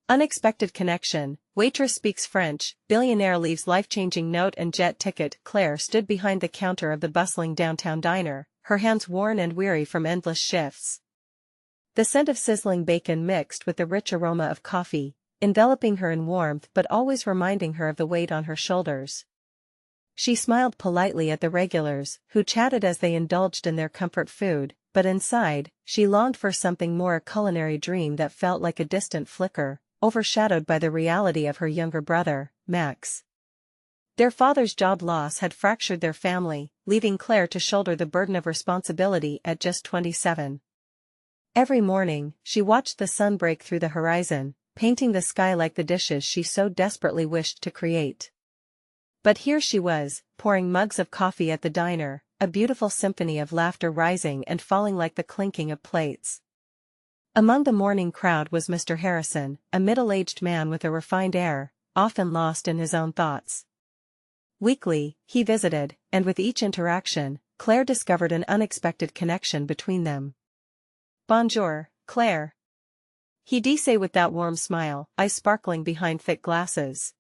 Unexpected connection, Waitress Speaks French, Billionaire Leaves Life-Changing Note and Jet Ticket. Claire stood behind the counter of the bustling downtown diner, her hands worn and weary from endless shifts. The scent of sizzling bacon mixed with the rich aroma of coffee, enveloping her in warmth but always reminding her of the weight on her shoulders. She smiled politely at the regulars, who chatted as they indulged in their comfort food, but inside, she longed for something more, a culinary dream that felt like a distant flicker, overshadowed by the reality of her younger brother, Max. Their father's job loss had fractured their family, leaving Claire to shoulder the burden of responsibility at just 27. Every morning, she watched the sun break through the horizon, painting the sky like the dishes she so desperately wished to create. But here she was, pouring mugs of coffee at the diner, a beautiful symphony of laughter rising and falling like the clinking of plates. Among the morning crowd was Mr. Harrison, a middle-aged man with a refined air, often lost in his own thoughts. Weekly, he visited, and with each interaction, Claire discovered an unexpected connection between them. "Bonjour, Claire," he'd say with that warm smile, eyes sparkling behind thick glasses.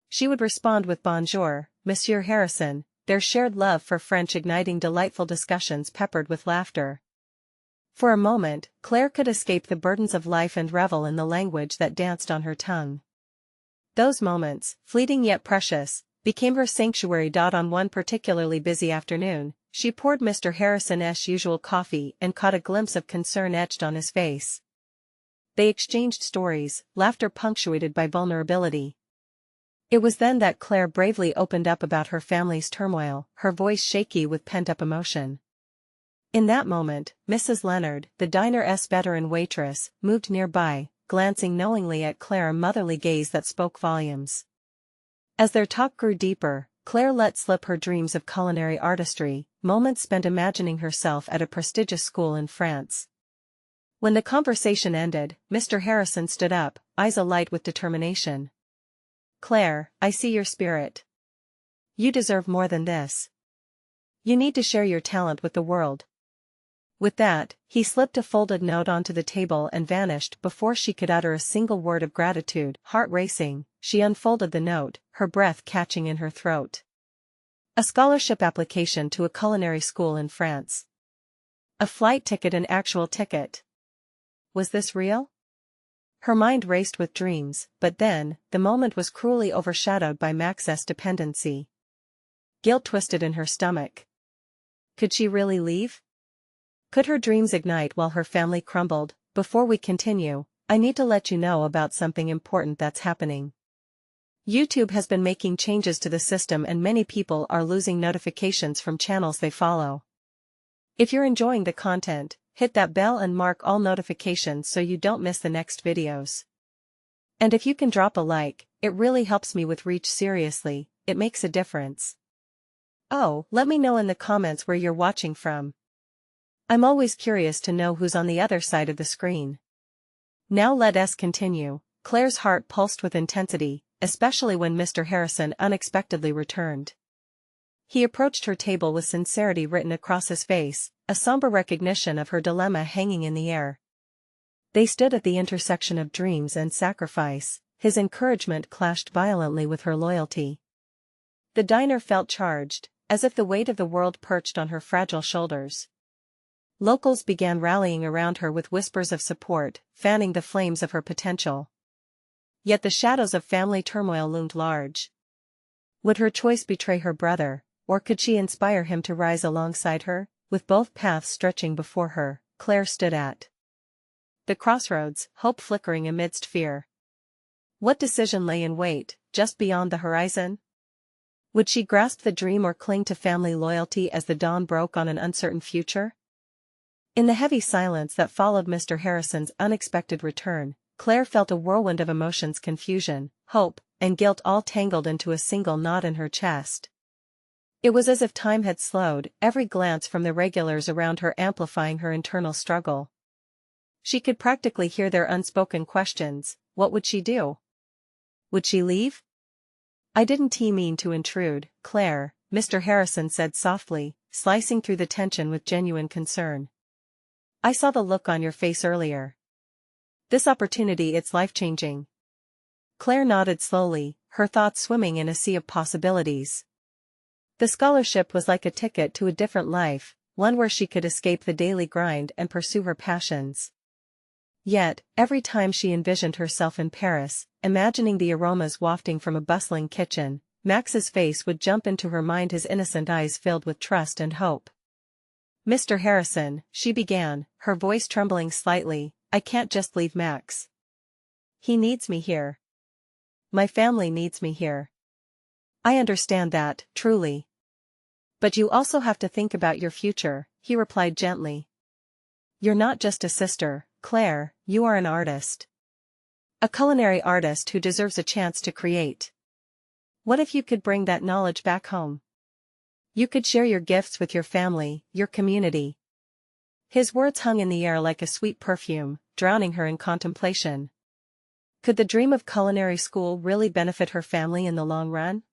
She would respond with "Bonjour, Monsieur Harrison," their shared love for French igniting delightful discussions peppered with laughter. For a moment, Claire could escape the burdens of life and revel in the language that danced on her tongue. Those moments, fleeting yet precious, became her sanctuary. On one particularly busy afternoon, she poured Mr. Harrison's usual coffee and caught a glimpse of concern etched on his face. They exchanged stories, laughter punctuated by vulnerability. It was then that Claire bravely opened up about her family's turmoil, her voice shaky with pent-up emotion. In that moment, Mrs. Leonard, the diner's veteran waitress, moved nearby, glancing knowingly at Claire, a motherly gaze that spoke volumes. As their talk grew deeper, Claire let slip her dreams of culinary artistry, moments spent imagining herself at a prestigious school in France. When the conversation ended, Mr. Harrison stood up, eyes alight with determination. "Claire, I see your spirit. You deserve more than this. You need to share your talent with the world." With that, he slipped a folded note onto the table and vanished before she could utter a single word of gratitude. Heart racing, she unfolded the note, her breath catching in her throat. A scholarship application to a culinary school in France. A flight ticket, an actual ticket. Was this real? Her mind raced with dreams, but then, the moment was cruelly overshadowed by Max's dependency. Guilt twisted in her stomach. Could she really leave? Could her dreams ignite while her family crumbled? Before we continue, I need to let you know about something important that's happening. YouTube has been making changes to the system and many people are losing notifications from channels they follow. If you're enjoying the content, hit that bell and mark all notifications so you don't miss the next videos. And if you can drop a like, it really helps me with reach. Seriously, it makes a difference. Oh, let me know in the comments where you're watching from. I'm always curious to know who's on the other side of the screen. Now let us continue. Claire's heart pulsed with intensity, especially when Mr. Harrison unexpectedly returned. He approached her table with sincerity written across his face, a somber recognition of her dilemma hanging in the air. They stood at the intersection of dreams and sacrifice. His encouragement clashed violently with her loyalty. The diner felt charged, as if the weight of the world perched on her fragile shoulders. Locals began rallying around her with whispers of support, fanning the flames of her potential. Yet the shadows of family turmoil loomed large. Would her choice betray her brother, or could she inspire him to rise alongside her? With both paths stretching before her, Claire stood at the crossroads, hope flickering amidst fear. What decision lay in wait, just beyond the horizon? Would she grasp the dream or cling to family loyalty as the dawn broke on an uncertain future? In the heavy silence that followed Mr. Harrison's unexpected return, Claire felt a whirlwind of emotions, confusion, hope, and guilt all tangled into a single knot in her chest. It was as if time had slowed, every glance from the regulars around her amplifying her internal struggle. She could practically hear their unspoken questions. What would she do? Would she leave? "I didn't mean to intrude, Claire," Mr. Harrison said softly, slicing through the tension with genuine concern. "I saw the look on your face earlier. This opportunity, it's life-changing. Claire nodded slowly, her thoughts swimming in a sea of possibilities. The scholarship was like a ticket to a different life, one where she could escape the daily grind and pursue her passions. Yet, every time she envisioned herself in Paris, imagining the aromas wafting from a bustling kitchen, Max's face would jump into her mind, his innocent eyes filled with trust and hope. "Mr. Harrison," she began, her voice trembling slightly, "I can't just leave Max. He needs me here. My family needs me here. I understand that, truly. But you also have to think about your future," he replied gently. "You're not just a sister, Claire, you are an artist. A culinary artist who deserves a chance to create. What if you could bring that knowledge back home? You could share your gifts with your family, your community." His words hung in the air like a sweet perfume, drowning her in contemplation. Could the dream of culinary school really benefit her family in the long run?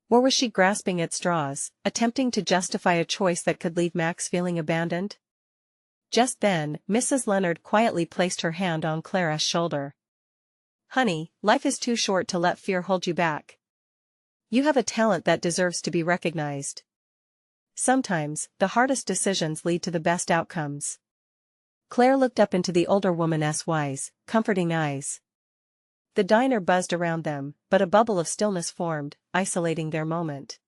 Or was she grasping at straws, attempting to justify a choice that could leave Max feeling abandoned? Just then, Mrs. Leonard quietly placed her hand on Clara's shoulder. "Honey, life is too short to let fear hold you back. You have a talent that deserves to be recognized. Sometimes, the hardest decisions lead to the best outcomes." Claire looked up into the older woman's wise, comforting eyes. The diner buzzed around them, but a bubble of stillness formed, isolating their moment.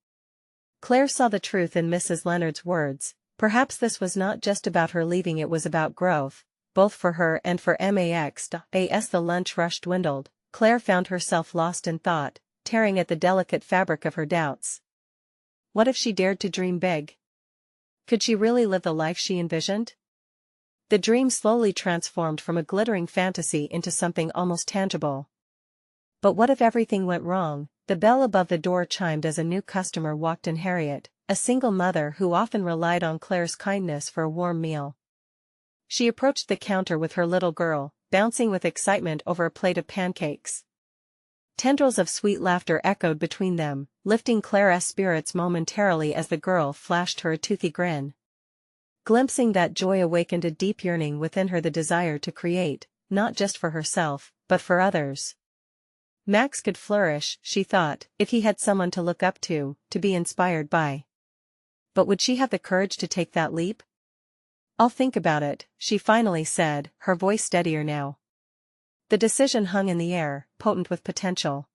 Claire saw the truth in Mrs. Leonard's words. Perhaps this was not just about her leaving, it was about growth, both for her and for Max. As the lunch rush dwindled, Claire found herself lost in thought, tearing at the delicate fabric of her doubts. What if she dared to dream big? Could she really live the life she envisioned? The dream slowly transformed from a glittering fantasy into something almost tangible. But what if everything went wrong? The bell above the door chimed as a new customer walked in. Harriet, a single mother who often relied on Claire's kindness for a warm meal. She approached the counter with her little girl, bouncing with excitement over a plate of pancakes. Tendrils of sweet laughter echoed between them, lifting Clara's spirits momentarily as the girl flashed her a toothy grin. Glimpsing that joy awakened a deep yearning within her, the desire to create, not just for herself, but for others. Max could flourish, she thought, if he had someone to look up to be inspired by. But would she have the courage to take that leap? "I'll think about it," she finally said, her voice steadier now. The decision hung in the air, potent with potential.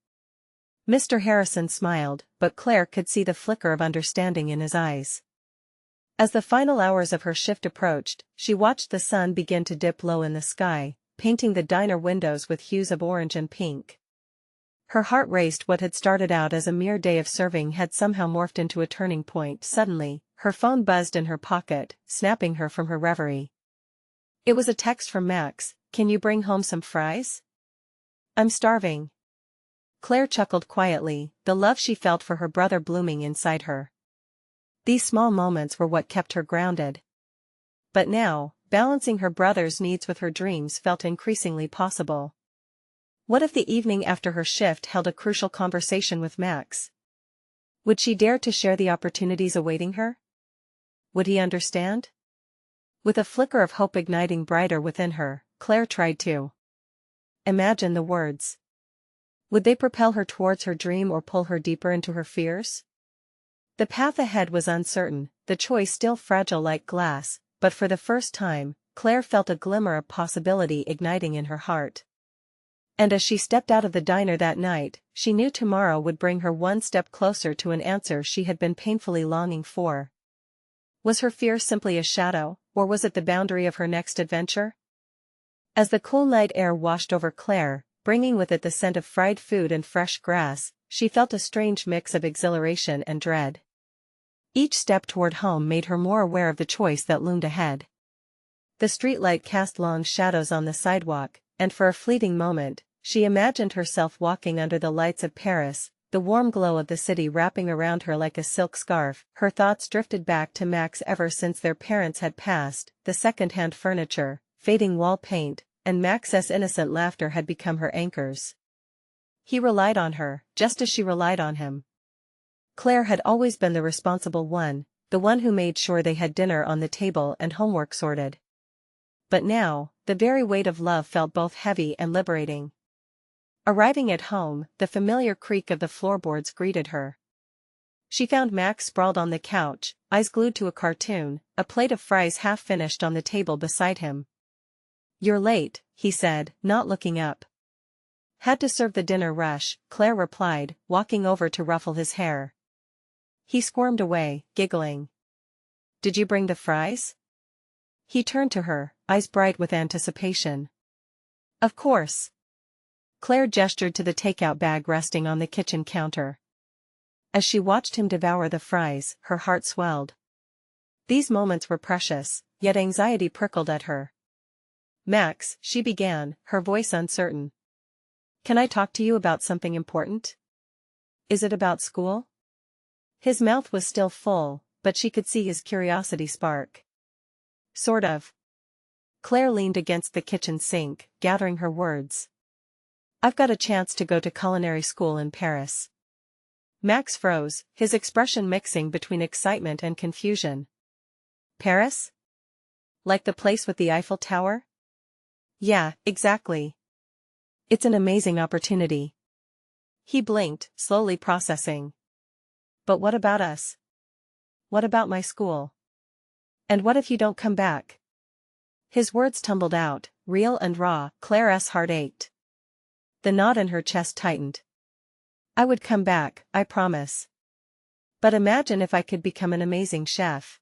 Mr. Harrison smiled, but Claire could see the flicker of understanding in his eyes. As the final hours of her shift approached, she watched the sun begin to dip low in the sky, painting the diner windows with hues of orange and pink. Her heart raced. What had started out as a mere day of serving had somehow morphed into a turning point. Suddenly, her phone buzzed in her pocket, snapping her from her reverie. It was a text from Max. "Can you bring home some fries? I'm starving." Claire chuckled quietly, the love she felt for her brother blooming inside her. These small moments were what kept her grounded. But now, balancing her brother's needs with her dreams felt increasingly possible. What if the evening after her shift held a crucial conversation with Max? Would she dare to share the opportunities awaiting her? Would he understand? With a flicker of hope igniting brighter within her, Claire tried to imagine the words. Would they propel her towards her dream or pull her deeper into her fears? The path ahead was uncertain, the choice still fragile like glass, but for the first time, Claire felt a glimmer of possibility igniting in her heart. And as she stepped out of the diner that night, she knew tomorrow would bring her one step closer to an answer she had been painfully longing for. Was her fear simply a shadow, or was it the boundary of her next adventure? As the cool night air washed over Claire, bringing with it the scent of fried food and fresh grass, she felt a strange mix of exhilaration and dread. Each step toward home made her more aware of the choice that loomed ahead. The streetlight cast long shadows on the sidewalk, and for a fleeting moment, she imagined herself walking under the lights of Paris, the warm glow of the city wrapping around her like a silk scarf. Her thoughts drifted back to Max. Ever since their parents had passed, the second-hand furniture, fading wall paint, and Max's innocent laughter had become her anchors. He relied on her, just as she relied on him. Claire had always been the responsible one, the one who made sure they had dinner on the table and homework sorted. But now, the very weight of love felt both heavy and liberating. Arriving at home, the familiar creak of the floorboards greeted her. She found Max sprawled on the couch, eyes glued to a cartoon, a plate of fries half finished on the table beside him. "You're late," he said, not looking up. "Had to serve the dinner rush," Claire replied, walking over to ruffle his hair. He squirmed away, giggling. "Did you bring the fries?" He turned to her, eyes bright with anticipation. "Of course." Claire gestured to the takeout bag resting on the kitchen counter. As she watched him devour the fries, her heart swelled. These moments were precious, yet anxiety prickled at her. "Max," she began, her voice uncertain. "Can I talk to you about something important?" "Is it about school?" His mouth was still full, but she could see his curiosity spark. "Sort of." Claire leaned against the kitchen sink, gathering her words. "I've got a chance to go to culinary school in Paris." Max froze, his expression mixing between excitement and confusion. "Paris? Like the place with the Eiffel Tower?" "Yeah, exactly. It's an amazing opportunity." He blinked, slowly processing. "But what about us? What about my school? And what if you don't come back?" His words tumbled out, real and raw. Claire's heart ached. The knot in her chest tightened. "I would come back, I promise. But imagine if I could become an amazing chef.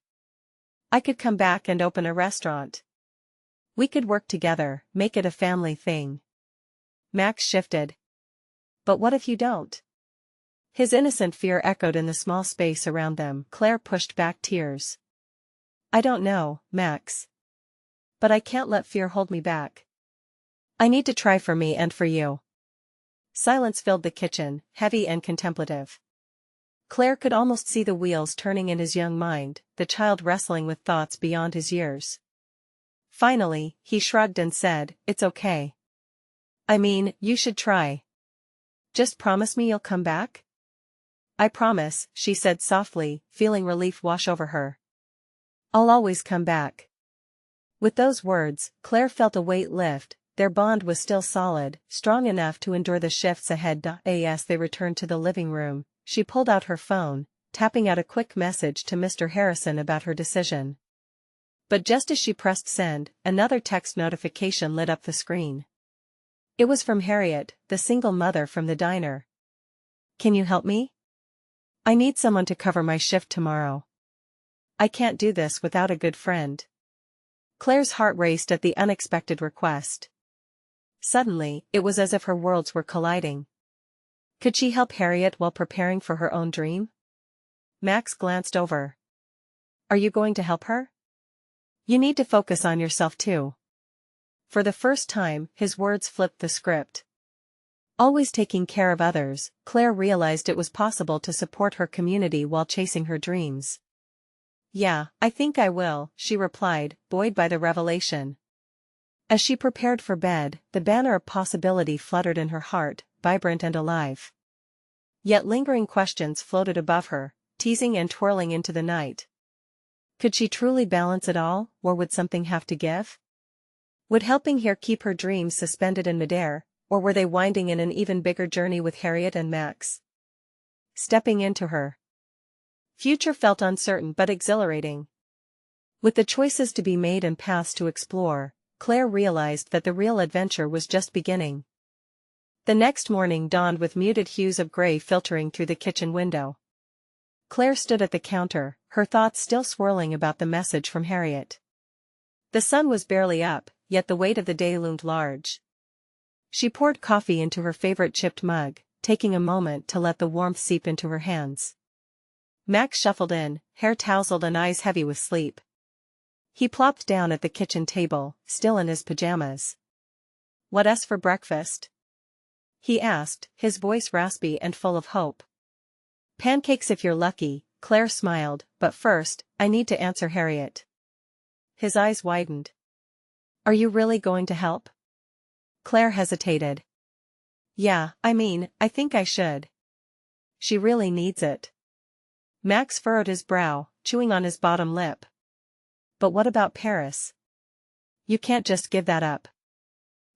I could come back and open a restaurant. We could work together, make it a family thing." Max shifted. "But what if you don't?" His innocent fear echoed in the small space around them. Claire pushed back tears. "I don't know, Max. But I can't let fear hold me back. I need to try for me and for you." Silence filled the kitchen, heavy and contemplative. Claire could almost see the wheels turning in his young mind, the child wrestling with thoughts beyond his years. Finally, he shrugged and said, "It's okay. I mean, you should try. Just promise me you'll come back?" "I promise," she said softly, feeling relief wash over her. "I'll always come back." With those words, Claire felt a weight lift. Their bond was still solid, strong enough to endure the shifts ahead. As they returned to the living room, she pulled out her phone, tapping out a quick message to Mr. Harrison about her decision. But just as she pressed send, another text notification lit up the screen. It was from Harriet, the single mother from the diner. "Can you help me? I need someone to cover my shift tomorrow. I can't do this without a good friend." Claire's heart raced at the unexpected request. Suddenly, it was as if her worlds were colliding. Could she help Harriet while preparing for her own dream? Max glanced over. "Are you going to help her? You need to focus on yourself too." For the first time, his words flipped the script. Always taking care of others, Claire realized it was possible to support her community while chasing her dreams. "Yeah, I think I will," she replied, buoyed by the revelation. As she prepared for bed, the banner of possibility fluttered in her heart, vibrant and alive. Yet lingering questions floated above her, teasing and twirling into the night. Could she truly balance it all, or would something have to give? Would helping here keep her dreams suspended in midair, or were they winding in an even bigger journey with Harriet and Max? Stepping into her future felt uncertain but exhilarating. With the choices to be made and paths to explore, Claire realized that the real adventure was just beginning. The next morning dawned with muted hues of gray filtering through the kitchen window. Claire stood at the counter, her thoughts still swirling about the message from Harriet. The sun was barely up, yet the weight of the day loomed large. She poured coffee into her favorite chipped mug, taking a moment to let the warmth seep into her hands. Max shuffled in, hair tousled and eyes heavy with sleep. He plopped down at the kitchen table, still in his pajamas. "What's for breakfast?" he asked, his voice raspy and full of hope. "Pancakes if you're lucky," Claire smiled, "but first, I need to answer Harriet." His eyes widened. "Are you really going to help?" Claire hesitated. "Yeah, I think I should. She really needs it." Max furrowed his brow, chewing on his bottom lip. "But what about Paris? You can't just give that up.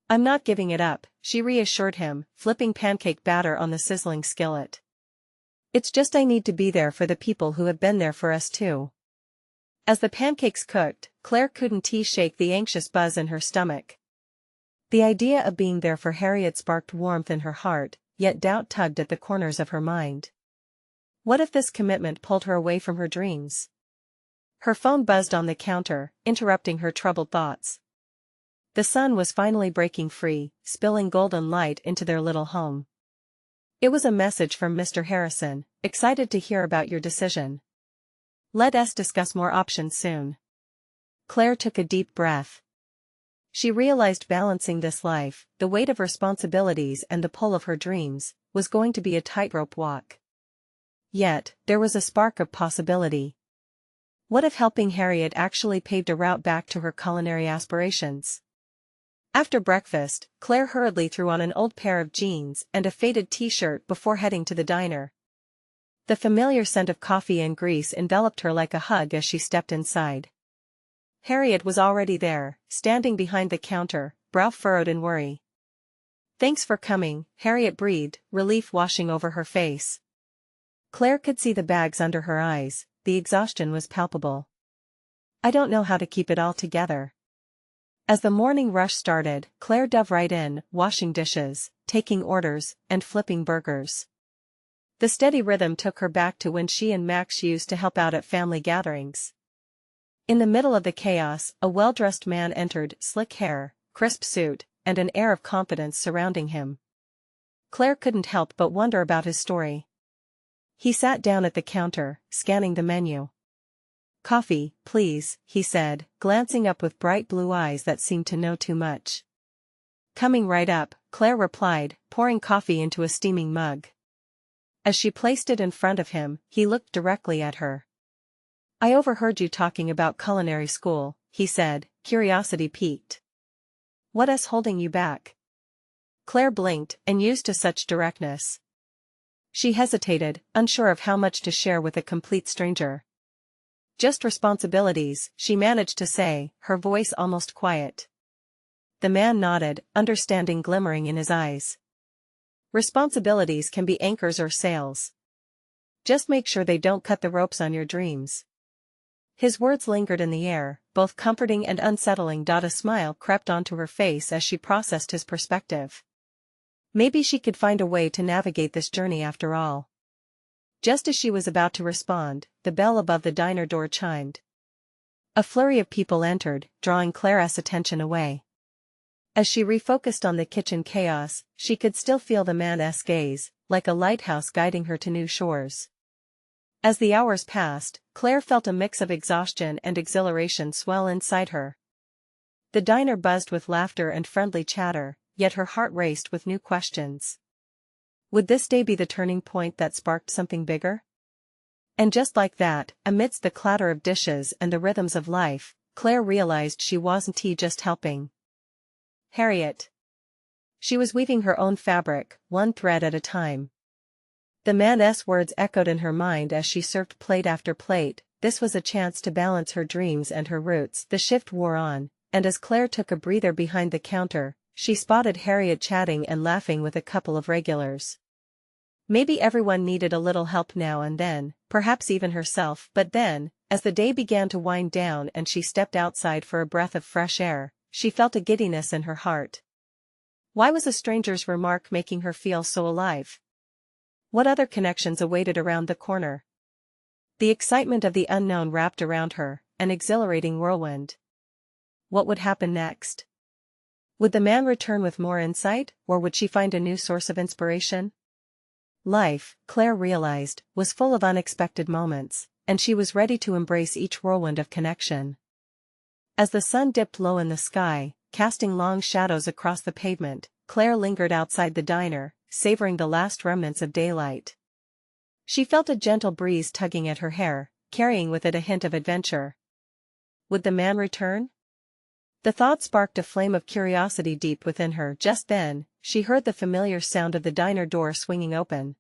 I'm not giving it up, she reassured him, flipping pancake batter on the sizzling skillet. It's just I need to be there for the people who have been there for us too. As the pancakes cooked, Claire couldn't shake the anxious buzz in her stomach. The idea of being there for Harriet sparked warmth in her heart, yet doubt tugged at the corners of her mind. What if this commitment pulled her away from her dreams? Her phone buzzed on the counter, interrupting her troubled thoughts. The sun was finally breaking free, spilling golden light into their little home. It was a message from Mr. Harrison, excited to hear about your decision. Let us discuss more options soon. Claire took a deep breath. She realized balancing this life, the weight of responsibilities and the pull of her dreams, was going to be a tightrope walk. Yet, there was a spark of possibility. What if helping Harriet actually paved a route back to her culinary aspirations? After breakfast, Claire hurriedly threw on an old pair of jeans and a faded t-shirt before heading to the diner. The familiar scent of coffee and grease enveloped her like a hug as she stepped inside. Harriet was already there, standing behind the counter, brow furrowed in worry. Thanks for coming, Harriet breathed, relief washing over her face. Claire could see the bags under her eyes, the exhaustion was palpable. I don't know how to keep it all together. As the morning rush started, Claire dove right in, washing dishes, taking orders, and flipping burgers. The steady rhythm took her back to when she and Max used to help out at family gatherings. In the middle of the chaos, a well-dressed man entered, slick hair, crisp suit, and an air of confidence surrounding him. Claire couldn't help but wonder about his story. He sat down at the counter, scanning the menu. Coffee, please, he said, glancing up with bright blue eyes that seemed to know too much. Coming right up, Claire replied, pouring coffee into a steaming mug. As she placed it in front of him, he looked directly at her. I overheard you talking about culinary school, he said, curiosity piqued. What's holding you back? Claire blinked, and used to such directness. She hesitated, unsure of how much to share with a complete stranger. Just responsibilities, she managed to say, her voice almost quiet. The man nodded, understanding glimmering in his eyes. Responsibilities can be anchors or sails. Just make sure they don't cut the ropes on your dreams. His words lingered in the air, both comforting and unsettling. A smile crept onto her face as she processed his perspective. Maybe she could find a way to navigate this journey after all. Just as she was about to respond, the bell above the diner door chimed. A flurry of people entered, drawing Claire's attention away. As she refocused on the kitchen chaos, she could still feel the man's gaze, like a lighthouse guiding her to new shores. As the hours passed, Claire felt a mix of exhaustion and exhilaration swell inside her. The diner buzzed with laughter and friendly chatter, yet her heart raced with new questions. Would this day be the turning point that sparked something bigger? And just like that, amidst the clatter of dishes and the rhythms of life, Claire realized she wasn't just helping Harriet. She was weaving her own fabric, one thread at a time. The man's words echoed in her mind as she served plate after plate. This was a chance to balance her dreams and her roots. The shift wore on, and as Claire took a breather behind the counter, she spotted Harriet chatting and laughing with a couple of regulars. Maybe everyone needed a little help now and then, perhaps even herself. But then, as the day began to wind down and she stepped outside for a breath of fresh air, she felt a giddiness in her heart. Why was a stranger's remark making her feel so alive? What other connections awaited around the corner? The excitement of the unknown wrapped around her, an exhilarating whirlwind. What would happen next? Would the man return with more insight, or would she find a new source of inspiration? Life, Claire realized, was full of unexpected moments, and she was ready to embrace each whirlwind of connection. As the sun dipped low in the sky, casting long shadows across the pavement, Claire lingered outside the diner, savoring the last remnants of daylight. She felt a gentle breeze tugging at her hair, carrying with it a hint of adventure. Would the man return? The thought sparked a flame of curiosity deep within her. Just then, she heard the familiar sound of the diner door swinging open.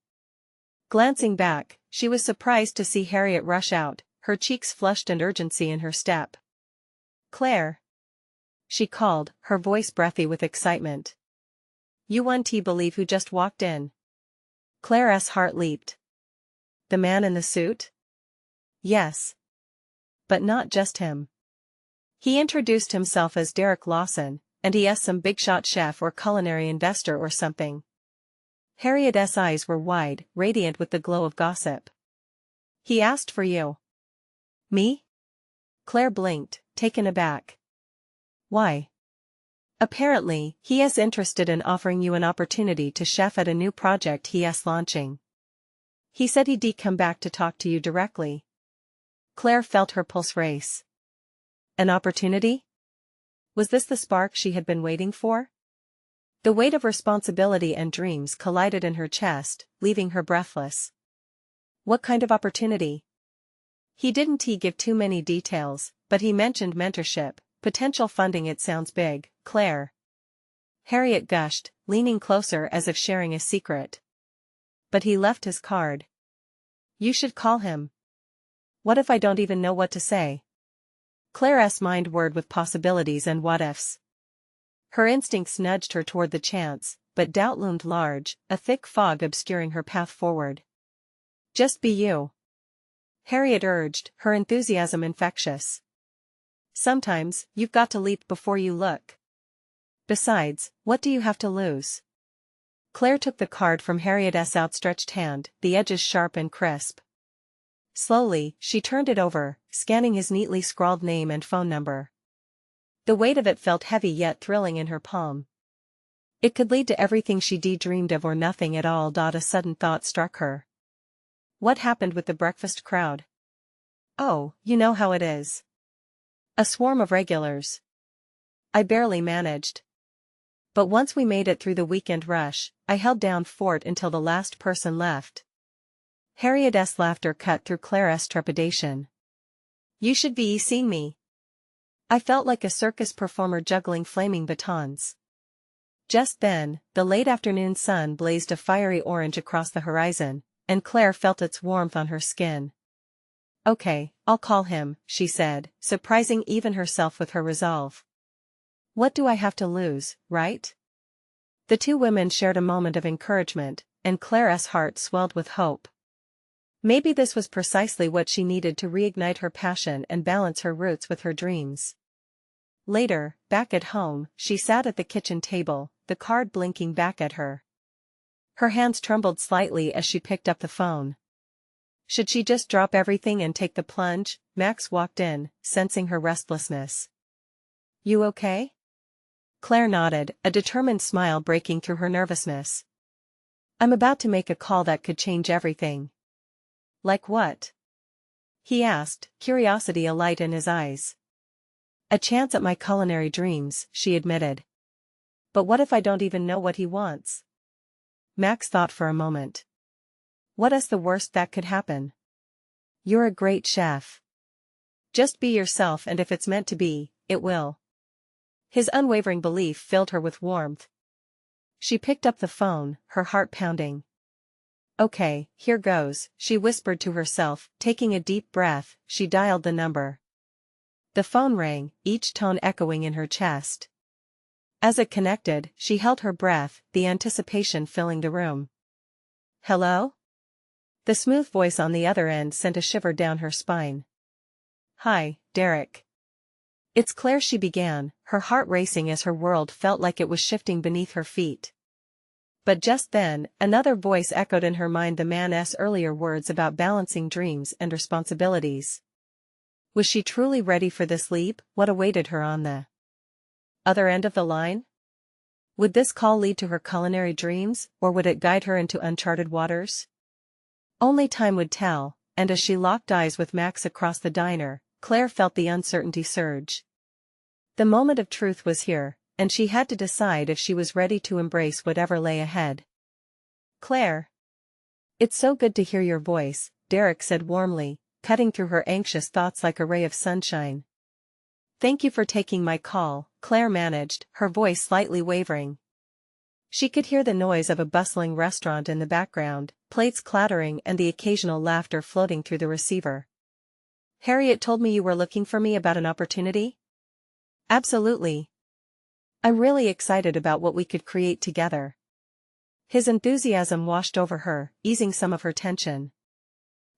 Glancing back, she was surprised to see Harriet rush out, her cheeks flushed and urgency in her step. Claire! she called, her voice breathy with excitement. You won't believe who just walked in. Claire's heart leaped. The man in the suit? Yes. But not just him. He introduced himself as Derek Lawson, and he's some big-shot chef or culinary investor or something. Harriet's eyes were wide, radiant with the glow of gossip. He asked for you. Me? Claire blinked, taken aback. Why? Apparently, he is interested in offering you an opportunity to chef at a new project he is launching. He said he'd come back to talk to you directly. Claire felt her pulse race. An opportunity? Was this the spark she had been waiting for? The weight of responsibility and dreams collided in her chest, leaving her breathless. What kind of opportunity? He didn't give too many details, but he mentioned mentorship, potential funding. It sounds big, Claire. Harriet gushed, leaning closer as if sharing a secret. But he left his card. You should call him. What if I don't even know what to say? Claire's mind whirred with possibilities and what-ifs. Her instincts nudged her toward the chance, but doubt loomed large, a thick fog obscuring her path forward. Just be you. Harriet urged, her enthusiasm infectious. Sometimes, you've got to leap before you look. Besides, what do you have to lose? Claire took the card from Harriet's outstretched hand, the edges sharp and crisp. Slowly, she turned it over, scanning his neatly scrawled name and phone number. The weight of it felt heavy yet thrilling in her palm. It could lead to everything she dreamed of or nothing at all. A sudden thought struck her. What happened with the breakfast crowd? Oh, you know how it is. A swarm of regulars. I barely managed. But once we made it through the weekend rush, I held down fort until the last person left. Harriet's laughter cut through Claire's trepidation. You should be seeing me. I felt like a circus performer juggling flaming batons. Just then, the late afternoon sun blazed a fiery orange across the horizon, and Claire felt its warmth on her skin. Okay, I'll call him, she said, surprising even herself with her resolve. What do I have to lose, right? The two women shared a moment of encouragement, and Claire's heart swelled with hope. Maybe this was precisely what she needed to reignite her passion and balance her roots with her dreams. Later, back at home, she sat at the kitchen table, the card blinking back at her. Her hands trembled slightly as she picked up the phone. Should she just drop everything and take the plunge? Max walked in, sensing her restlessness. You okay? Claire nodded, a determined smile breaking through her nervousness. I'm about to make a call that could change everything. Like what? He asked, curiosity alight in his eyes. A chance at my culinary dreams, she admitted. But what if I don't even know what he wants? Max thought for a moment. What is the worst that could happen? You're a great chef. Just be yourself, and if it's meant to be, it will. His unwavering belief filled her with warmth. She picked up the phone, her heart pounding. Okay, here goes, she whispered to herself, taking a deep breath. She dialed the number. The phone rang, each tone echoing in her chest. As it connected, she held her breath, the anticipation filling the room. Hello? The smooth voice on the other end sent a shiver down her spine. Hi, Derek. It's Claire, she began, her heart racing as her world felt like it was shifting beneath her feet. But just then, another voice echoed in her mind, the man's earlier words about balancing dreams and responsibilities. Was she truly ready for this leap? What awaited her on the other end of the line? Would this call lead to her culinary dreams, or would it guide her into uncharted waters? Only time would tell, and as she locked eyes with Max across the diner, Claire felt the uncertainty surge. The moment of truth was here, and she had to decide if she was ready to embrace whatever lay ahead. Claire. It's so good to hear your voice, Derek said warmly, cutting through her anxious thoughts like a ray of sunshine. Thank you for taking my call, Claire managed, her voice slightly wavering. She could hear the noise of a bustling restaurant in the background, plates clattering and the occasional laughter floating through the receiver. Harriet told me you were looking for me about an opportunity? Absolutely, I'm really excited about what we could create together. His enthusiasm washed over her, easing some of her tension.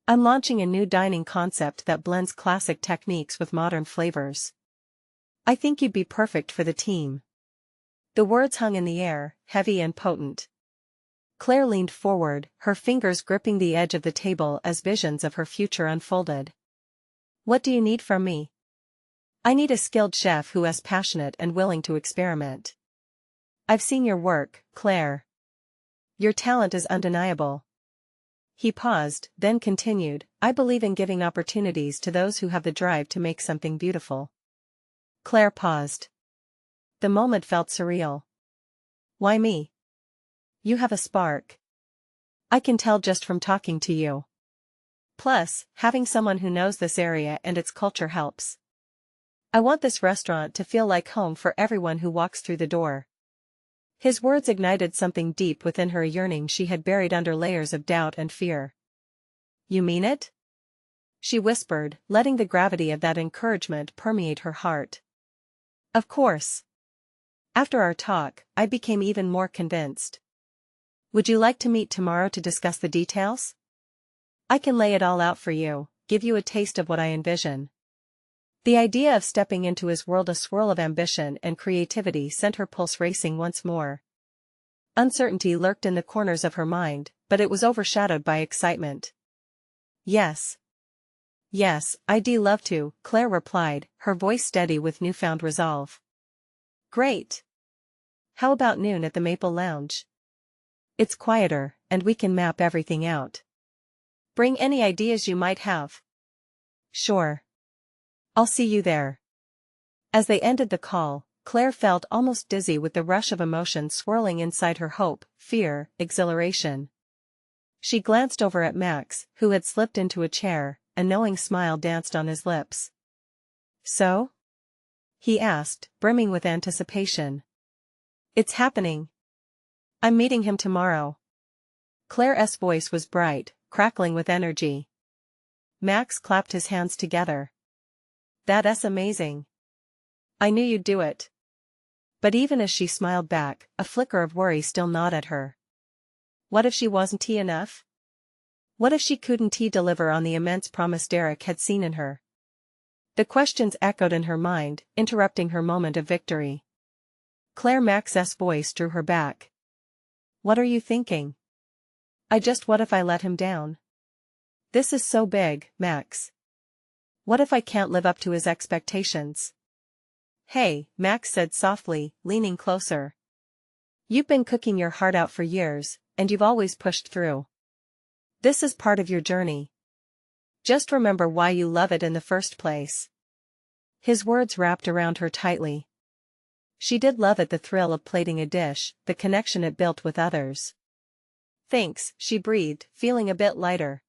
I'm launching a new dining concept that blends classic techniques with modern flavors. I think you'd be perfect for the team. The words hung in the air, heavy and potent. Claire leaned forward, her fingers gripping the edge of the table as visions of her future unfolded. What do you need from me? I need a skilled chef who is passionate and willing to experiment. I've seen your work, Claire. Your talent is undeniable. He paused, then continued, I believe in giving opportunities to those who have the drive to make something beautiful. Claire paused. The moment felt surreal. Why me? You have a spark. I can tell just from talking to you. Plus, having someone who knows this area and its culture helps. I want this restaurant to feel like home for everyone who walks through the door. His words ignited something deep within her, a yearning she had buried under layers of doubt and fear. You mean it? She whispered, letting the gravity of that encouragement permeate her heart. Of course. After our talk, I became even more convinced. Would you like to meet tomorrow to discuss the details? I can lay it all out for you, give you a taste of what I envision. The idea of stepping into his world, a swirl of ambition and creativity, sent her pulse racing once more. Uncertainty lurked in the corners of her mind, but it was overshadowed by excitement. Yes. Yes, I'd love to, Claire replied, her voice steady with newfound resolve. Great. How about noon at the Maple Lounge? It's quieter, and we can map everything out. Bring any ideas you might have. Sure. I'll see you there. As they ended the call, Claire felt almost dizzy with the rush of emotion swirling inside her: hope, fear, exhilaration. She glanced over at Max, who had slipped into a chair, a knowing smile danced on his lips. So? He asked, brimming with anticipation. It's happening. I'm meeting him tomorrow. Claire's voice was bright, crackling with energy. Max clapped his hands together. That's amazing. I knew you'd do it. But even as she smiled back, a flicker of worry still gnawed at her. What if she wasn't enough? What if she couldn't deliver on the immense promise Derek had seen in her? The questions echoed in her mind, interrupting her moment of victory. Max's voice drew her back. What are you thinking? What if I let him down? This is so big, Max. What if I can't live up to his expectations? Hey, Max said softly, leaning closer. You've been cooking your heart out for years, and you've always pushed through. This is part of your journey. Just remember why you love it in the first place. His words wrapped around her tightly. She did love it, the thrill of plating a dish, the connection it built with others. Thanks, she breathed, feeling a bit lighter.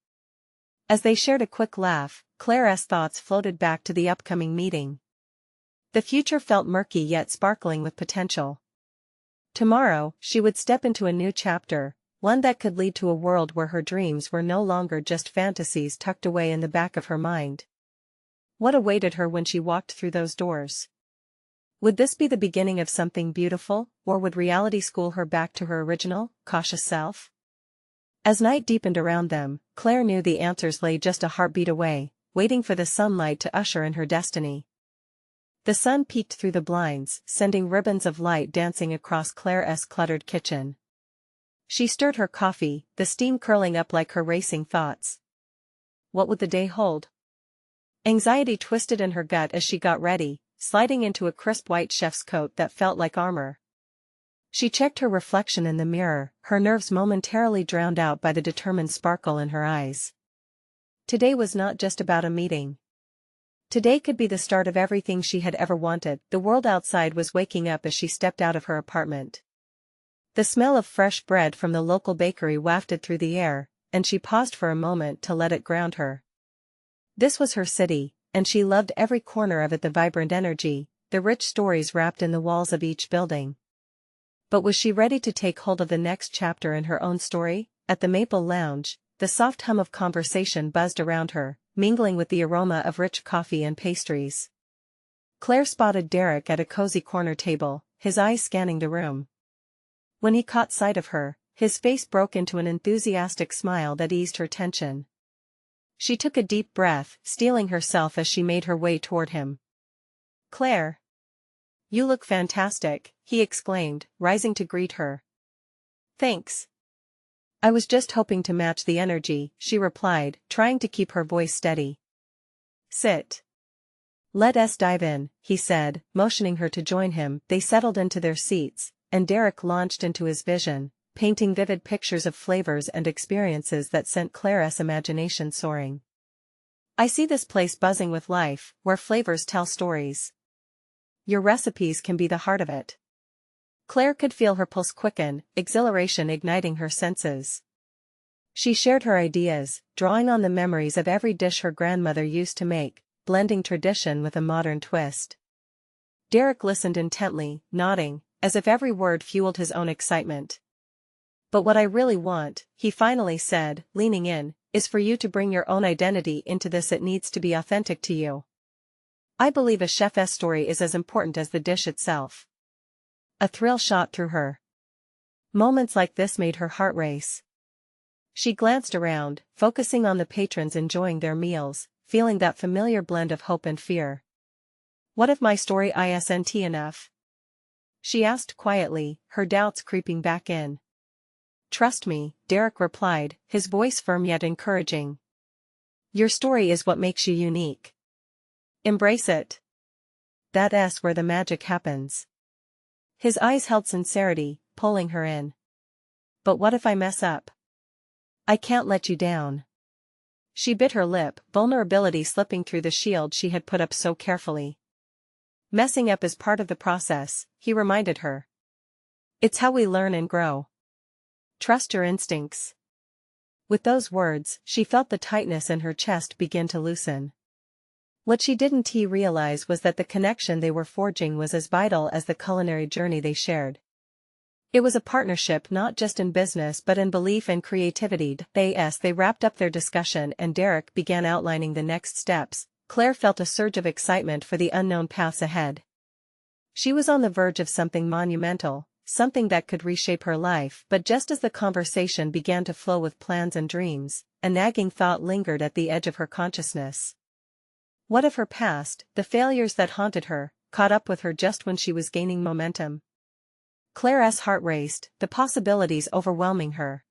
As they shared a quick laugh, Claire's thoughts floated back to the upcoming meeting. The future felt murky yet sparkling with potential. Tomorrow, she would step into a new chapter, one that could lead to a world where her dreams were no longer just fantasies tucked away in the back of her mind. What awaited her when she walked through those doors? Would this be the beginning of something beautiful, or would reality school her back to her original, cautious self? As night deepened around them, Claire knew the answers lay just a heartbeat away, waiting for the sunlight to usher in her destiny. The sun peeked through the blinds, sending ribbons of light dancing across Claire's cluttered kitchen. She stirred her coffee, the steam curling up like her racing thoughts. What would the day hold? Anxiety twisted in her gut as she got ready, sliding into a crisp white chef's coat that felt like armor. She checked her reflection in the mirror, her nerves momentarily drowned out by the determined sparkle in her eyes. Today was not just about a meeting. Today could be the start of everything she had ever wanted. The world outside was waking up as she stepped out of her apartment. The smell of fresh bread from the local bakery wafted through the air, and she paused for a moment to let it ground her. This was her city, and she loved every corner of it, the vibrant energy, the rich stories wrapped in the walls of each building. But was she ready to take hold of the next chapter in her own story? At the Maple Lounge, the soft hum of conversation buzzed around her, mingling with the aroma of rich coffee and pastries. Claire spotted Derek at a cozy corner table, his eyes scanning the room. When he caught sight of her, his face broke into an enthusiastic smile that eased her tension. She took a deep breath, steeling herself as she made her way toward him. "Claire! You look fantastic," he exclaimed, rising to greet her. "Thanks. I was just hoping to match the energy," she replied, trying to keep her voice steady. "Sit. Let's dive in," he said, motioning her to join him. They settled into their seats, and Derek launched into his vision, painting vivid pictures of flavors and experiences that sent Claire's imagination soaring. "I see this place buzzing with life, where flavors tell stories. Your recipes can be the heart of it." Claire could feel her pulse quicken, exhilaration igniting her senses. She shared her ideas, drawing on the memories of every dish her grandmother used to make, blending tradition with a modern twist. Derek listened intently, nodding, as if every word fueled his own excitement. "But what I really want," he finally said, leaning in, "is for you to bring your own identity into this. It needs to be authentic to you. I believe a chef's story is as important as the dish itself." A thrill shot through her. Moments like this made her heart race. She glanced around, focusing on the patrons enjoying their meals, feeling that familiar blend of hope and fear. "What if my story isn't enough?" she asked quietly, her doubts creeping back in. "Trust me," Derek replied, his voice firm yet encouraging. "Your story is what makes you unique. Embrace it. That's where the magic happens." His eyes held sincerity, pulling her in. "But what if I mess up? I can't let you down." She bit her lip, vulnerability slipping through the shield she had put up so carefully. "Messing up is part of the process," he reminded her. "It's how we learn and grow. Trust your instincts." With those words, she felt the tightness in her chest begin to loosen. What she didn't realize was that the connection they were forging was as vital as the culinary journey they shared. It was a partnership not just in business but in belief and creativity. As they wrapped up their discussion and Derek began outlining the next steps, Claire felt a surge of excitement for the unknown paths ahead. She was on the verge of something monumental, something that could reshape her life. But just as the conversation began to flow with plans and dreams, a nagging thought lingered at the edge of her consciousness. What if her past, the failures that haunted her, caught up with her just when she was gaining momentum? Claire's heart raced, the possibilities overwhelming her.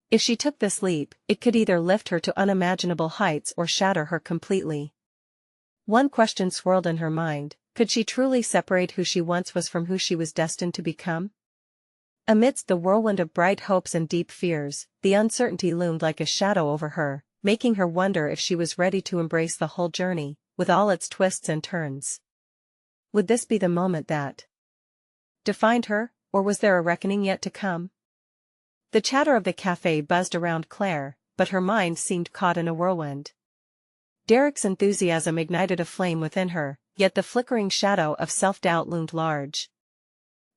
If she took this leap, it could either lift her to unimaginable heights or shatter her completely. One question swirled in her mind: could she truly separate who she once was from who she was destined to become? Amidst the whirlwind of bright hopes and deep fears, the uncertainty loomed like a shadow over her, making her wonder if she was ready to embrace the whole journey, with all its twists and turns. Would this be the moment that defined her, or was there a reckoning yet to come? The chatter of the cafe buzzed around Claire, but her mind seemed caught in a whirlwind. Derek's enthusiasm ignited a flame within her, yet the flickering shadow of self-doubt loomed large.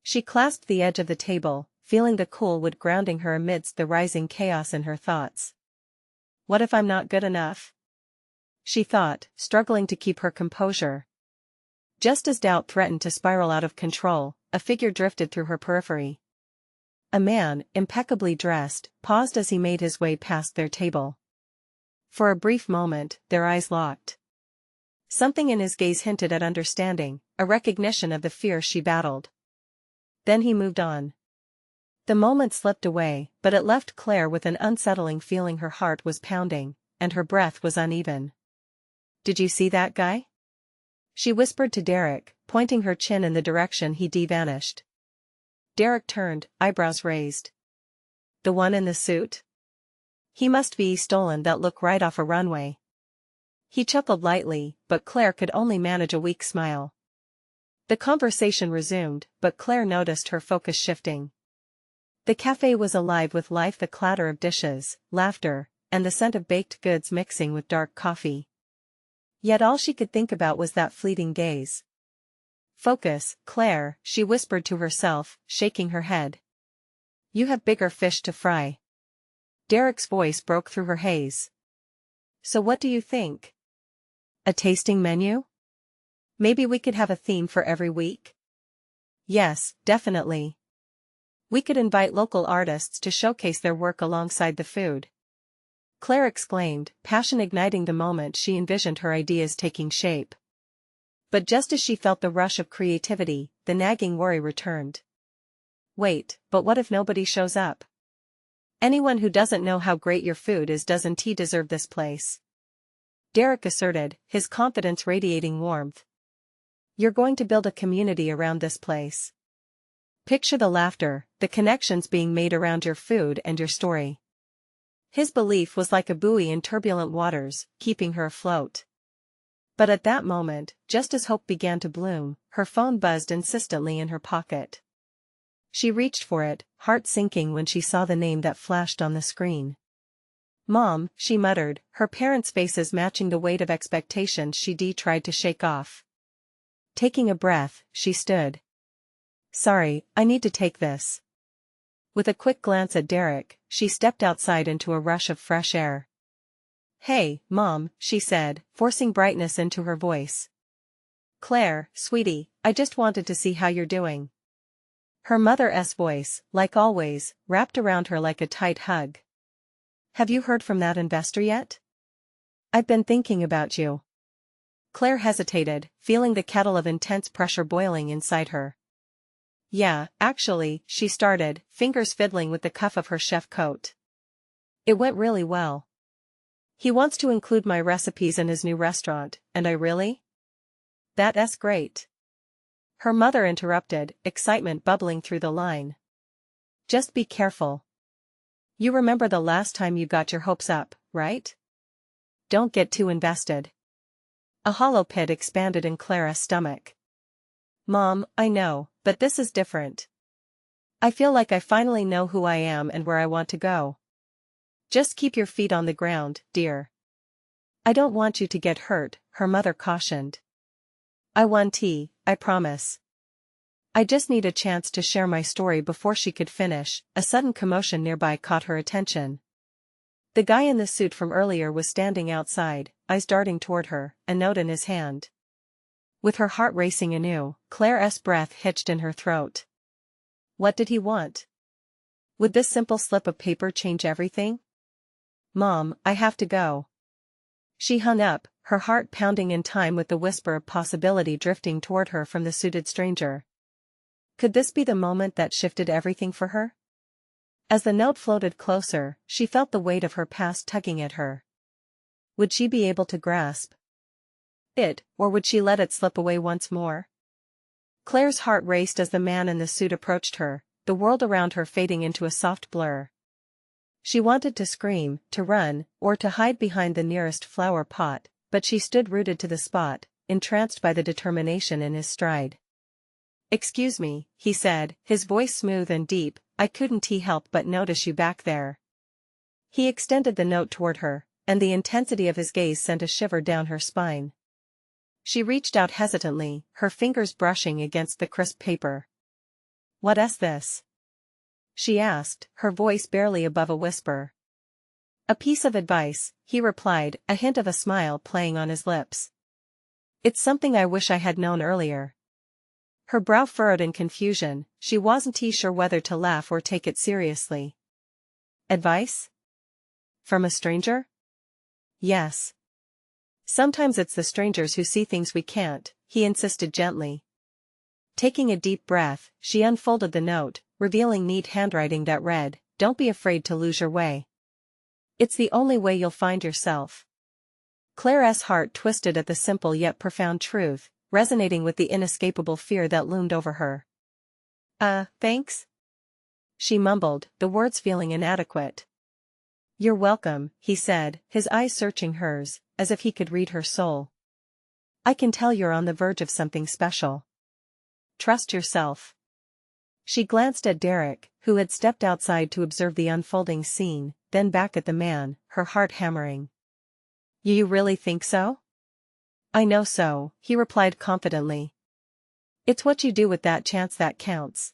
She clasped the edge of the table, feeling the cool wood grounding her amidst the rising chaos in her thoughts. "What if I'm not good enough?" she thought, struggling to keep her composure. Just as doubt threatened to spiral out of control, a figure drifted through her periphery. A man, impeccably dressed, paused as he made his way past their table. For a brief moment, their eyes locked. Something in his gaze hinted at understanding, a recognition of the fear she battled. Then he moved on. The moment slipped away, but it left Claire with an unsettling feeling. Her heart was pounding, and her breath was uneven. "Did you see that guy?" she whispered to Derek, pointing her chin in the direction he vanished. Derek turned, eyebrows raised. "The one in the suit? He must be stolen that look right off a runway." He chuckled lightly, but Claire could only manage a weak smile. The conversation resumed, but Claire noticed her focus shifting. The cafe was alive with life, the clatter of dishes, laughter, and the scent of baked goods mixing with dark coffee. Yet all she could think about was that fleeting gaze. "Focus, Claire," she whispered to herself, shaking her head. "You have bigger fish to fry." Derek's voice broke through her haze. "So what do you think? A tasting menu? Maybe we could have a theme for every week?" Yes, definitely. We could invite local artists to showcase their work alongside the food. Claire exclaimed, passion igniting the moment she envisioned her ideas taking shape. But just as she felt the rush of creativity, the nagging worry returned. Wait, but what if nobody shows up? Anyone who doesn't know how great your food is doesn't deserve this place. Derek asserted, his confidence radiating warmth. You're going to build a community around this place. Picture the laughter, the connections being made around your food and your story. His belief was like a buoy in turbulent waters, keeping her afloat. But at that moment, just as hope began to bloom, her phone buzzed insistently in her pocket. She reached for it, heart sinking when she saw the name that flashed on the screen. Mom, she muttered, her parents' faces matching the weight of expectations she tried to shake off. Taking a breath, she stood. Sorry, I need to take this. With a quick glance at Derek, she stepped outside into a rush of fresh air. Hey, Mom, she said, forcing brightness into her voice. Claire, sweetie, I just wanted to see how you're doing. Her mother's voice, like always, wrapped around her like a tight hug. Have you heard from that investor yet? I've been thinking about you. Claire hesitated, feeling the kettle of intense pressure boiling inside her. Yeah, actually, she started, fingers fiddling with the cuff of her chef coat. It went really well. He wants to include my recipes in his new restaurant, and I really? That's great. Her mother interrupted, excitement bubbling through the line. Just be careful. You remember the last time you got your hopes up, right? Don't get too invested. A hollow pit expanded in Clara's stomach. Mom, I know, but this is different. I feel like I finally know who I am and where I want to go. Just keep your feet on the ground, dear. I don't want you to get hurt, her mother cautioned. I promise. I just need a chance to share my story before she could finish. A sudden commotion nearby caught her attention. The guy in the suit from earlier was standing outside, eyes darting toward her, a note in his hand. With her heart racing anew, Claire's breath hitched in her throat. What did he want? Would this simple slip of paper change everything? Mom, I have to go. She hung up, her heart pounding in time with the whisper of possibility drifting toward her from the suited stranger. Could this be the moment that shifted everything for her? As the note floated closer, she felt the weight of her past tugging at her. Would she be able to grasp it, or would she let it slip away once more? Claire's heart raced as the man in the suit approached her, the world around her fading into a soft blur. She wanted to scream, to run, or to hide behind the nearest flower pot, but she stood rooted to the spot, entranced by the determination in his stride. Excuse me, he said, his voice smooth and deep, I couldn't help but notice you back there. He extended the note toward her, and the intensity of his gaze sent a shiver down her spine. She reached out hesitantly, her fingers brushing against the crisp paper. What's this? She asked, her voice barely above a whisper. A piece of advice, he replied, a hint of a smile playing on his lips. It's something I wish I had known earlier. Her brow furrowed in confusion, she wasn't sure whether to laugh or take it seriously. Advice? From a stranger? Yes. Sometimes it's the strangers who see things we can't, he insisted gently. Taking a deep breath, she unfolded the note, revealing neat handwriting that read, Don't be afraid to lose your way. It's the only way you'll find yourself. Claire's heart twisted at the simple yet profound truth, resonating with the inescapable fear that loomed over her. Thanks? She mumbled, the words feeling inadequate. You're welcome, he said, his eyes searching hers, as if he could read her soul. I can tell you're on the verge of something special. Trust yourself. She glanced at Derek, who had stepped outside to observe the unfolding scene, then back at the man, her heart hammering. You really think so? I know so, he replied confidently. It's what you do with that chance that counts.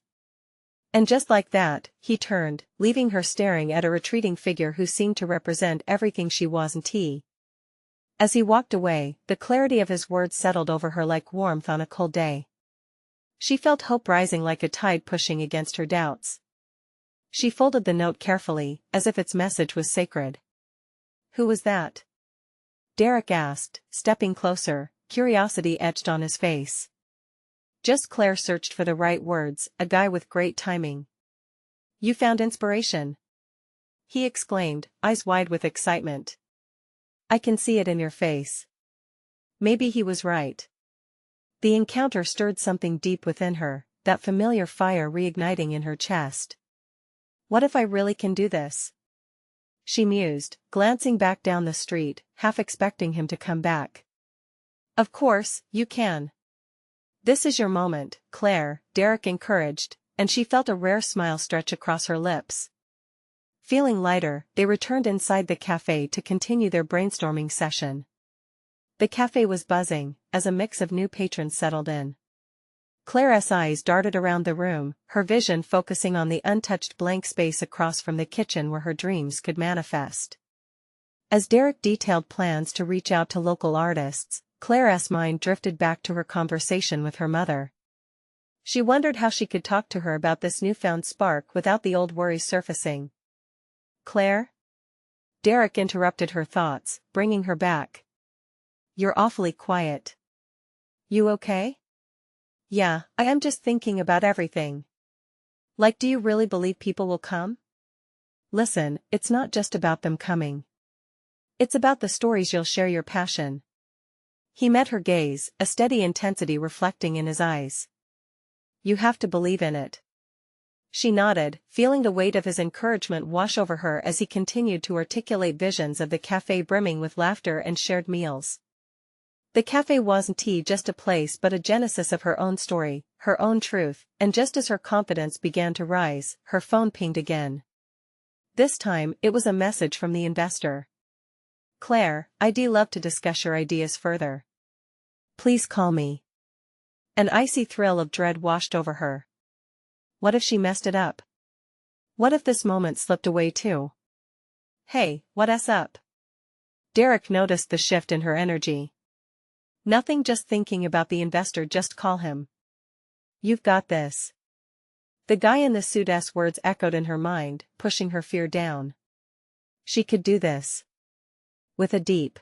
And just like that, he turned, leaving her staring at a retreating figure who seemed to represent everything she wasn't. As he walked away, the clarity of his words settled over her like warmth on a cold day. She felt hope rising like a tide pushing against her doubts. She folded the note carefully, as if its message was sacred. "Who was that?" Derek asked, stepping closer, curiosity etched on his face. Just Claire searched for the right words, "A guy with great timing." "You found inspiration?" he exclaimed, eyes wide with excitement. "I can see it in your face." Maybe he was right. The encounter stirred something deep within her, that familiar fire reigniting in her chest. "What if I really can do this?" she mused, glancing back down the street, half expecting him to come back. "Of course, you can. This is your moment, Claire," Derek encouraged, and she felt a rare smile stretch across her lips. Feeling lighter, they returned inside the cafe to continue their brainstorming session. The cafe was buzzing, as a mix of new patrons settled in. Claire's eyes darted around the room, her vision focusing on the untouched blank space across from the kitchen where her dreams could manifest. As Derek detailed plans to reach out to local artists, Claire's mind drifted back to her conversation with her mother. She wondered how she could talk to her about this newfound spark without the old worries surfacing. "Claire?" Derek interrupted her thoughts, bringing her back. "You're awfully quiet. You okay?" "Yeah, I am just thinking about everything." "Like, do you really believe people will come?" "Listen, it's not just about them coming. It's about the stories you'll share, your passion." He met her gaze, a steady intensity reflecting in his eyes. "You have to believe in it." She nodded, feeling the weight of his encouragement wash over her as he continued to articulate visions of the cafe brimming with laughter and shared meals. The cafe wasn't just a place but a genesis of her own story, her own truth, and just as her confidence began to rise, her phone pinged again. This time, it was a message from the investor. "Claire, I'd love to discuss your ideas further. Please call me." An icy thrill of dread washed over her. What if she messed it up? What if this moment slipped away too? "Hey, what's up?" Derek noticed the shift in her energy. "Nothing, just thinking about the investor, just call him." "You've got this." The guy in the suit's words echoed in her mind, pushing her fear down. She could do this. With a deep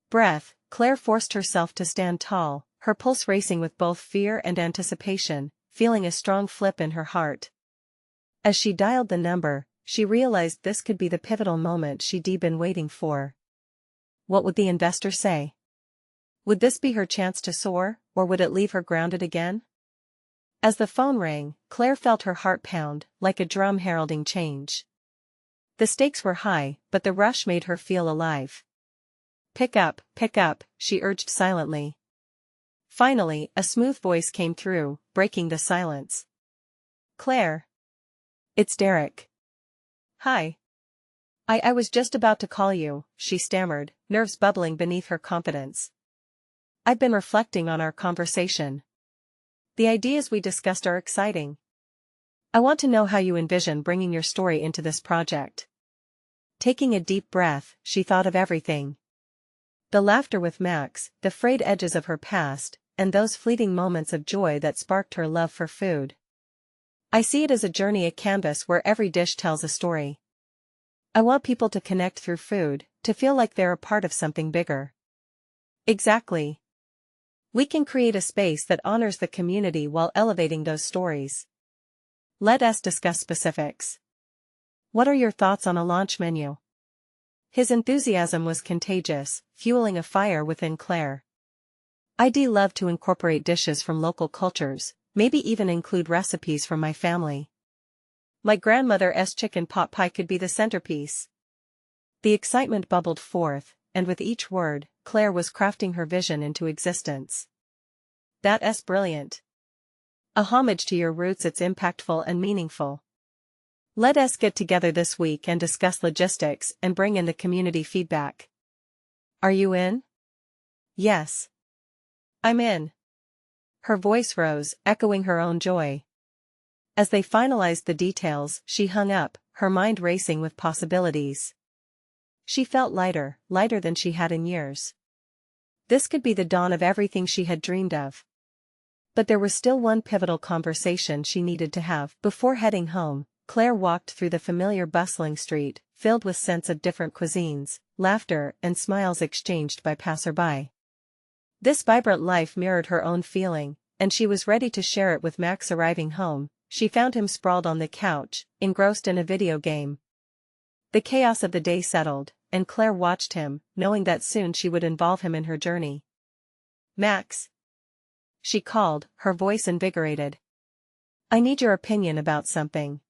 breath, Claire forced herself to stand tall, her pulse racing with both fear and anticipation, feeling a strong flip in her heart. As she dialed the number, she realized this could be the pivotal moment she'd been waiting for. What would the investor say? Would this be her chance to soar, or would it leave her grounded again? As the phone rang, Claire felt her heart pound, like a drum heralding change. The stakes were high, but the rush made her feel alive. Pick up," she urged silently. Finally, a smooth voice came through, breaking the silence. "Claire. It's Derek." "Hi. I was just about to call you," she stammered, nerves bubbling beneath her confidence. "I've been reflecting on our conversation. The ideas we discussed are exciting. I want to know how you envision bringing your story into this project." Taking a deep breath, she thought of everything. The laughter with Max, the frayed edges of her past, and those fleeting moments of joy that sparked her love for food. "I see it as a journey, a canvas where every dish tells a story. I want people to connect through food, to feel like they're a part of something bigger." "Exactly. We can create a space that honors the community while elevating those stories. Let us discuss specifics. What are your thoughts on a launch menu?" His enthusiasm was contagious, fueling a fire within Claire. "I'd love to incorporate dishes from local cultures, maybe even include recipes from my family. My grandmother's chicken pot pie could be the centerpiece." The excitement bubbled forth, and with each word, Claire was crafting her vision into existence. "That's brilliant. A homage to your roots, it's impactful and meaningful. Let us get together this week and discuss logistics and bring in the community feedback. Are you in?" "Yes. I'm in." Her voice rose, echoing her own joy. As they finalized the details, she hung up, her mind racing with possibilities. She felt lighter than she had in years. This could be the dawn of everything she had dreamed of. But there was still one pivotal conversation she needed to have. Before heading home, Claire walked through the familiar bustling street, filled with scents of different cuisines, laughter and smiles exchanged by passerby. This vibrant life mirrored her own feeling, and she was ready to share it with Max. Arriving home, she found him sprawled on the couch, engrossed in a video game. The chaos of the day settled, and Claire watched him, knowing that soon she would involve him in her journey. "Max," she called, her voice invigorated. "I need your opinion about something."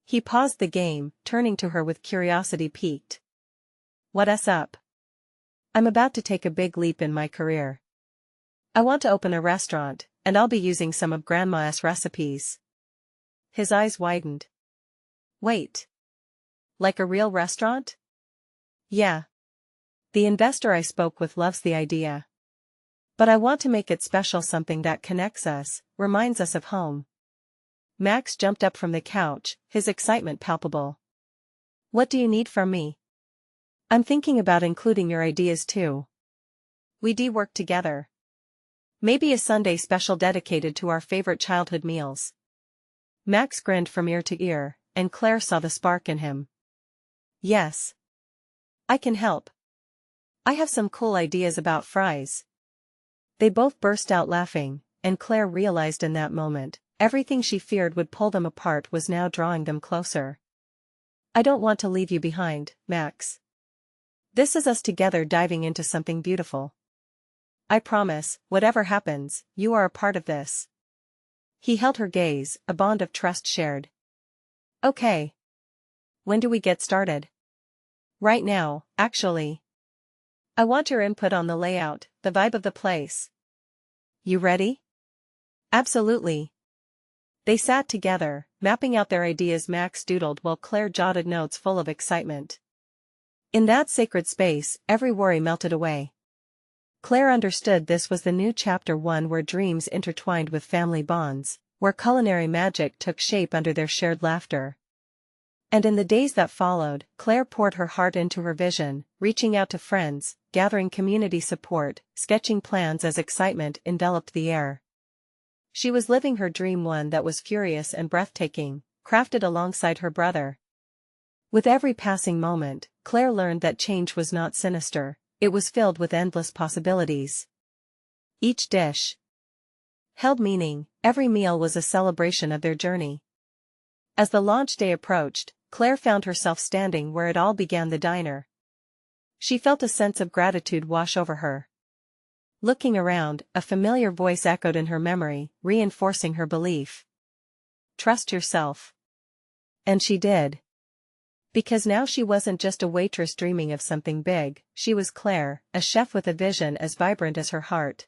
He paused the game, turning to her with curiosity piqued. "What's up?" "I'm about to take a big leap in my career. I want to open a restaurant, and I'll be using some of Grandma's recipes." His eyes widened. "Wait. Like a real restaurant?" "Yeah. The investor I spoke with loves the idea. But I want to make it special, something that connects us, reminds us of home." Max jumped up from the couch, his excitement palpable. "What do you need from me?" "I'm thinking about including your ideas too. We work together. Maybe a Sunday special dedicated to our favorite childhood meals." Max grinned from ear to ear, and Claire saw the spark in him. "Yes. I can help. I have some cool ideas about fries." They both burst out laughing, and Claire realized in that moment, everything she feared would pull them apart was now drawing them closer. "I don't want to leave you behind, Max. This is us together diving into something beautiful. I promise, whatever happens, you are a part of this." He held her gaze, a bond of trust shared. "Okay. When do we get started?" "Right now, actually. I want your input on the layout, the vibe of the place." "You ready?" "Absolutely." They sat together, mapping out their ideas. Max doodled while Claire jotted notes full of excitement. In that sacred space, every worry melted away. Claire understood this was the new chapter, one where dreams intertwined with family bonds, where culinary magic took shape under their shared laughter. And in the days that followed, Claire poured her heart into her vision, reaching out to friends, gathering community support, sketching plans as excitement enveloped the air. She was living her dream, one that was furious and breathtaking, crafted alongside her brother. With every passing moment, Claire learned that change was not sinister, it was filled with endless possibilities. Each dish held meaning, every meal was a celebration of their journey. As the launch day approached, Claire found herself standing where it all began, the diner. She felt a sense of gratitude wash over her. Looking around, a familiar voice echoed in her memory, reinforcing her belief. "Trust yourself." And she did. Because now she wasn't just a waitress dreaming of something big, she was Claire, a chef with a vision as vibrant as her heart.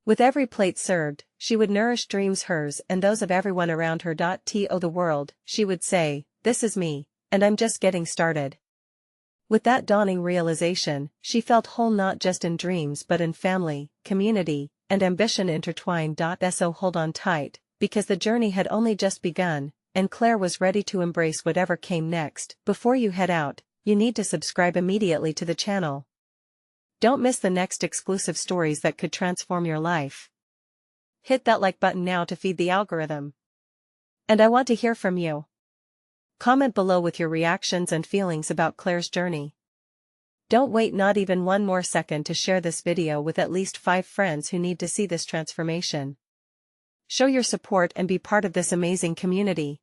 With every plate served, she would nourish dreams, hers and those of everyone around her. To the world, she would say, "This is me, and I'm just getting started." With that dawning realization, she felt whole, not just in dreams but in family, community, and ambition intertwined. So hold on tight, because the journey had only just begun, and Claire was ready to embrace whatever came next. Before you head out, you need to subscribe immediately to the channel. Don't miss the next exclusive stories that could transform your life. Hit that like button now to feed the algorithm. And I want to hear from you. Comment below with your reactions and feelings about Claire's journey. Don't wait not even one more second to share this video with at least 5 friends who need to see this transformation. Show your support and be part of this amazing community.